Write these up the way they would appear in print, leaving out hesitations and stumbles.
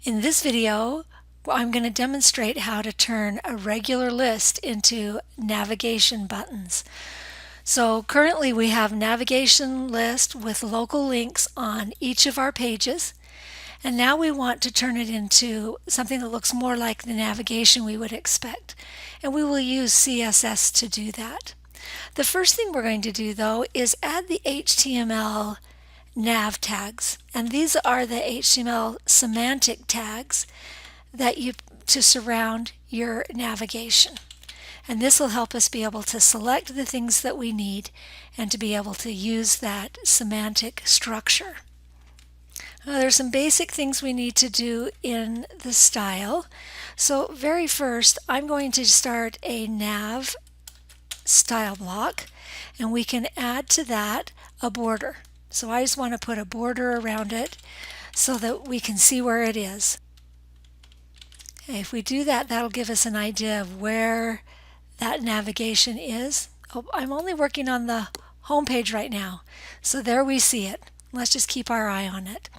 In this video, I'm going to demonstrate how to turn a regular list into navigation buttons. So currently we have navigation list with local links on each of our pages, and now we want to turn it into something that looks more like the navigation we would expect, and we will use CSS to do that. The first thing we're going to do though is add the HTML nav tags, and these are the HTML semantic tags that to surround your navigation, and this will help us be able to select the things that we need and to be able to use that semantic structure. There's some basic things we need to do in the style. So very first I'm going to start a nav style block, and we can add to that a border. So I just want to put a border around it so that we can see where it is. Okay, if we do that, that'll give us an idea of where that navigation is. Oh, I'm only working on the home page right now, so there we see it. Let's just keep our eye on it.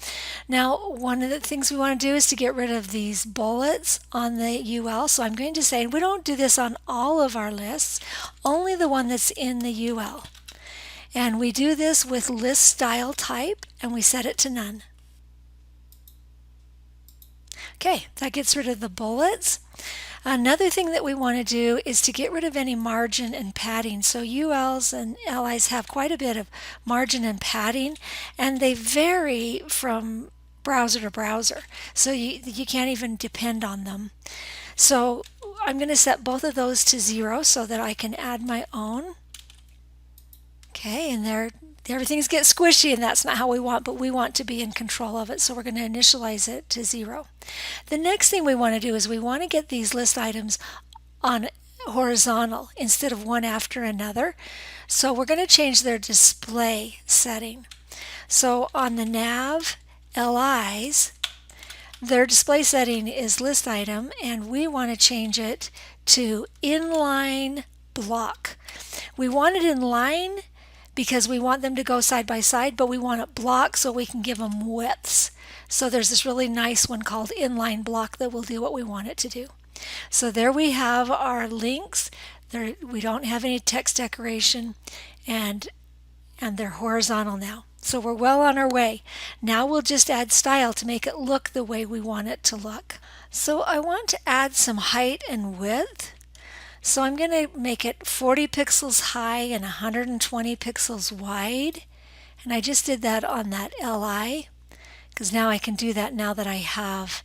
Now, one of the things we want to do is to get rid of these bullets on the UL. So I'm going to say we don't do this on all of our lists, only the one that's in the UL. And we do this with list style type, and we set it to none. Okay, that gets rid of the bullets. Another thing that we want to do is to get rid of any margin and padding. So ULs and LIs have quite a bit of margin and padding, and they vary from browser to browser. So you can't even depend on them. So I'm going to set both of those to 0 so that I can add my own. Okay, and there everything's get squishy, and that's not how we want, but we want to be in control of it, so we're going to initialize it to 0. The next thing we want to do is we want to get these list items on horizontal instead of one after another. So we're going to change their display setting. So on the nav LIs, their display setting is list item, and we want to change it to inline block. We want it in line because we want them to go side by side, but we want it block so we can give them widths. So there's this really nice one called inline block that will do what we want it to do. So there we have our links. We don't have any text decoration, and they're horizontal now. So we're well on our way. Now we'll just add style to make it look the way we want it to look. So I want to add some height and width. So I'm going to make it 40 pixels high and 120 pixels wide. And I just did that on that LI, because now I can do that now that I have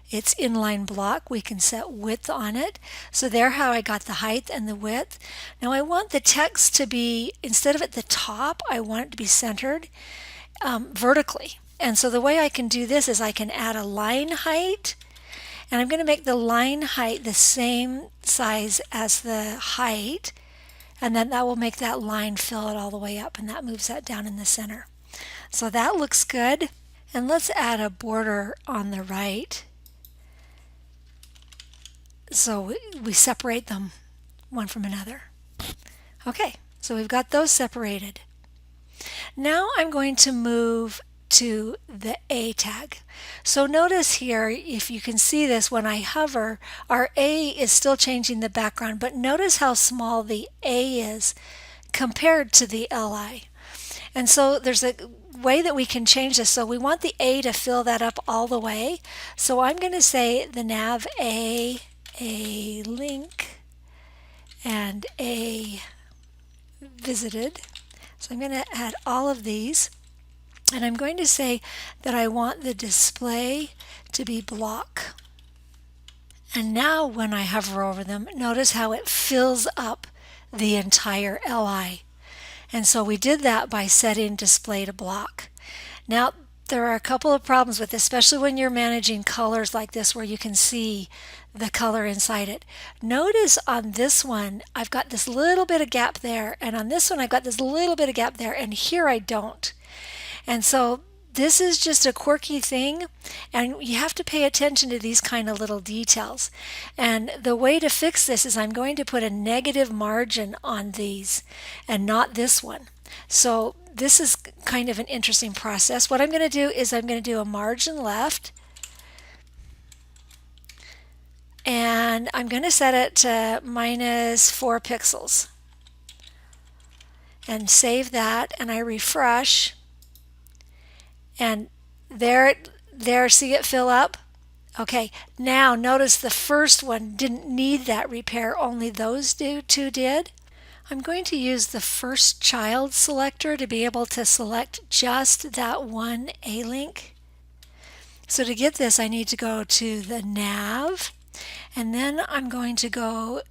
its inline block. We can set width on it. So there how I got the height and the width. Now I want the text to be, instead of at the top, I want it to be centered vertically. And so the way I can do this is I can add a line height, and I'm going to make the line height the same size as the height, and then that will make that line fill it all the way up, and that moves that down in the center. So that looks good. And let's add a border on the right so we separate them one from another. Okay, so we've got those separated. Now I'm going to move to the A tag. So notice here, if you can see this, when I hover, our A is still changing the background, but notice how small the A is compared to the LI. And so there's a way that we can change this. So we want the A to fill that up all the way. So I'm going to say the nav A link, and A visited. So I'm going to add all of these, and I'm going to say that I want the display to be block. And now when I hover over them, notice how it fills up the entire LI. And so we did that by setting display to block. Now there are a couple of problems with this, especially when you're managing colors like this where you can see the color inside it. Notice on this one I've got this little bit of gap there, and on this one I've got this little bit of gap there, and here I don't. And so this is just a quirky thing, and you have to pay attention to these kind of little details. And the way to fix this is I'm going to put a negative margin on these and not this one. So this is kind of an interesting process. What I'm going to do is I'm going to do a margin left, and I'm going to set it to -4 pixels and save that, and I refresh, and there, see it fill up? Okay, now notice the first one didn't need that repair, only those two did. I'm going to use the first child selector to be able to select just that one A-link. So to get this, I need to go to the nav, and then I'm going to go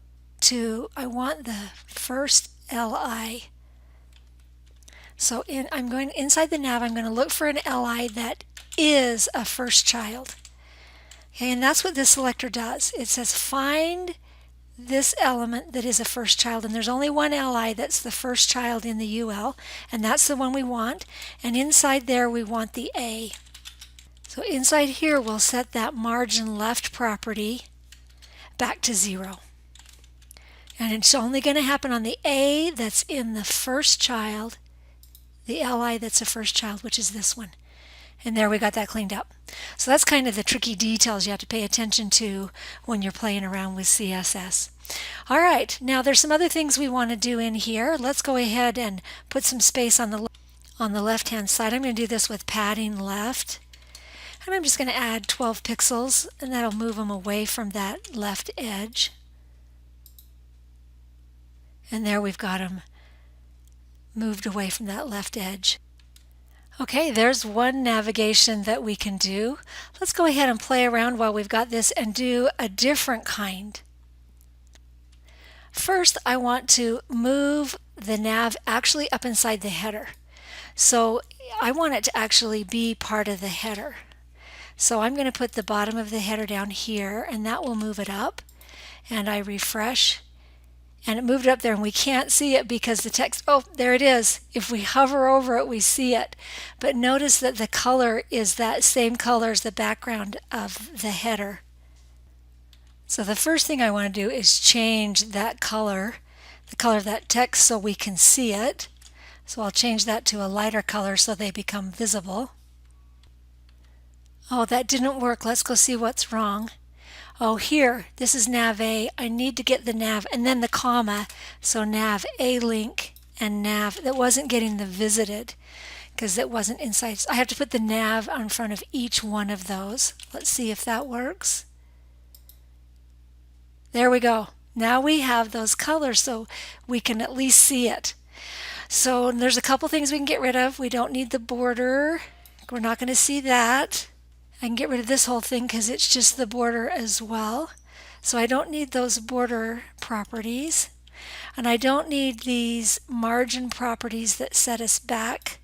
to, I want the first LI. So I'm going inside the nav, I'm going to look for an LI that is a first child. Okay, and that's what this selector does. It says find this element that is a first child, and there's only one LI that's the first child in the UL, and that's the one we want. And inside there we want the A. So inside here we'll set that margin left property back to 0. And it's only going to happen on the A that's in the first child, the LI that's a first child, which is this one. And there we got that cleaned up. So that's kind of the tricky details you have to pay attention to when you're playing around with CSS. All right, now there's some other things we want to do in here. Let's go ahead and put some space on the left-hand side. I'm going to do this with padding left. And I'm just going to add 12 pixels, and that'll move them away from that left edge. And there we've got them moved away from that left edge. Okay, there's one navigation that we can do. Let's go ahead and play around while we've got this and do a different kind. First, I want to move the nav actually up inside the header. So I want it to actually be part of the header. So I'm going to put the bottom of the header down here, and that will move it up. And I refresh, and it moved it up there, and we can't see it because the text, oh, there it is. If we hover over it, we see it. But notice that the color is that same color as the background of the header. So the first thing I want to do is change that color, the color of that text, so we can see it. So I'll change that to a lighter color so they become visible. Oh, that didn't work. Let's go see what's wrong. Oh, here, this is nav A. I need to get the nav and then the comma. So nav A link and nav, that wasn't getting the visited because it wasn't inside. So I have to put the nav in front of each one of those. Let's see if that works. There we go. Now we have those colors so we can at least see it. So there's a couple things we can get rid of. We don't need the border. We're not going to see that. I can get rid of this whole thing because it's just the border as well. So I don't need those border properties. And I don't need these margin properties that set us back.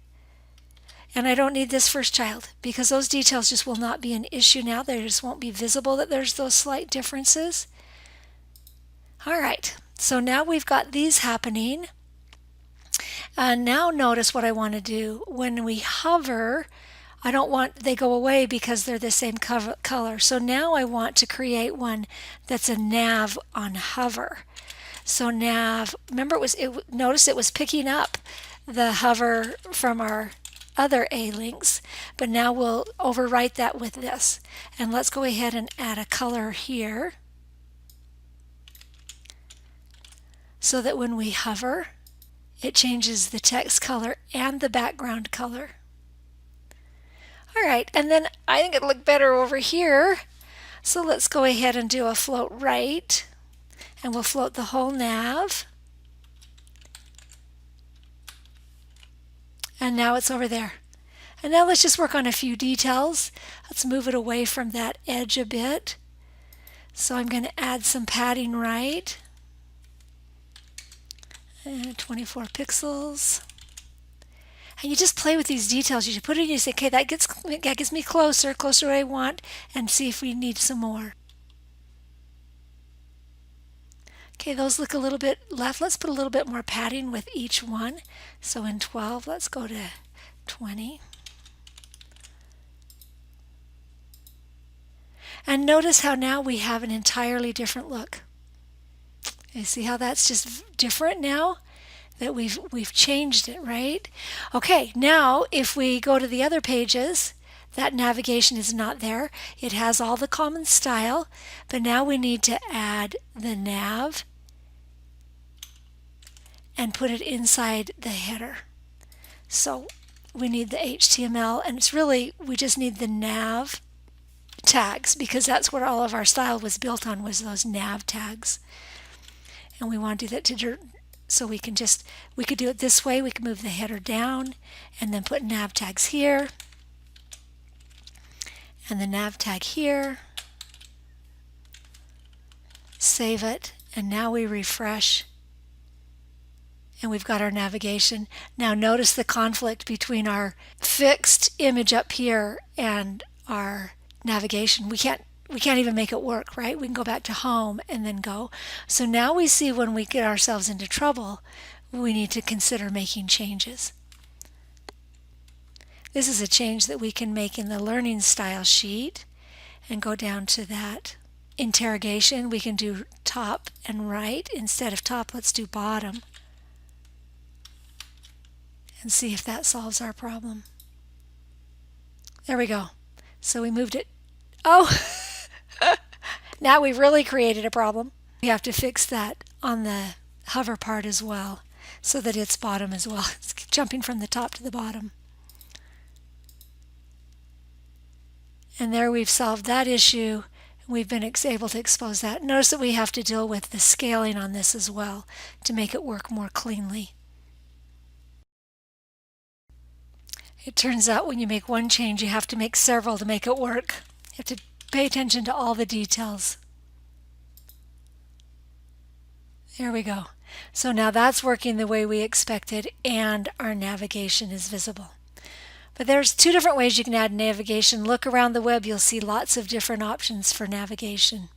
And I don't need this first child because those details just will not be an issue now. They just won't be visible that there's those slight differences. All right, so now we've got these happening. And now notice what I want to do. When we hover, I don't want they go away because they're the same color. So now I want to create one that's a nav on hover. So nav, remember notice it was picking up the hover from our other A links, but now we'll overwrite that with this. And let's go ahead and add a color here so that when we hover, it changes the text color and the background color. All right, and then I think it'll look better over here. So let's go ahead and do a float right, and we'll float the whole nav. And now it's over there. And now let's just work on a few details. Let's move it away from that edge a bit. So I'm going to add some padding right. 24 pixels. And you just play with these details. You should put it in, you say, okay, that gets me closer to what I want, and see if we need some more. Okay, those look a little bit left. Let's put a little bit more padding with each one. So in 12, let's go to 20. And notice how now we have an entirely different look. You see how that's just different now? That we've changed it, right? Okay, now if we go to the other pages, that navigation is not there. It has all the common style, but now we need to add the nav and put it inside the header. So we need the HTML, and it's really, we just need the nav tags, because that's what all of our style was built on, was those nav tags. And we want to do that so we could do it this way. We could move the header down and then put nav tags here and the nav tag here. Save it, and now we refresh and we've got our navigation. Now notice the conflict between our fixed image up here and our navigation. We can't even make it work, right? We can go back to home and then go. So now we see when we get ourselves into trouble, we need to consider making changes. This is a change that we can make in the learning style sheet and go down to that interrogation. We can do top and right. Instead of top, let's do bottom and see if that solves our problem. There we go. So we moved it. Oh, now we've really created a problem. We have to fix that on the hover part as well, so that it's bottom as well. It's jumping from the top to the bottom. And there we've solved that issue. We've been able to expose that. Notice that we have to deal with the scaling on this as well to make it work more cleanly. It turns out when you make one change, you have to make several to make it work. You have to pay attention to all the details. There we go. So now that's working the way we expected, and our navigation is visible. But there's two different ways you can add navigation. Look around the web, you'll see lots of different options for navigation.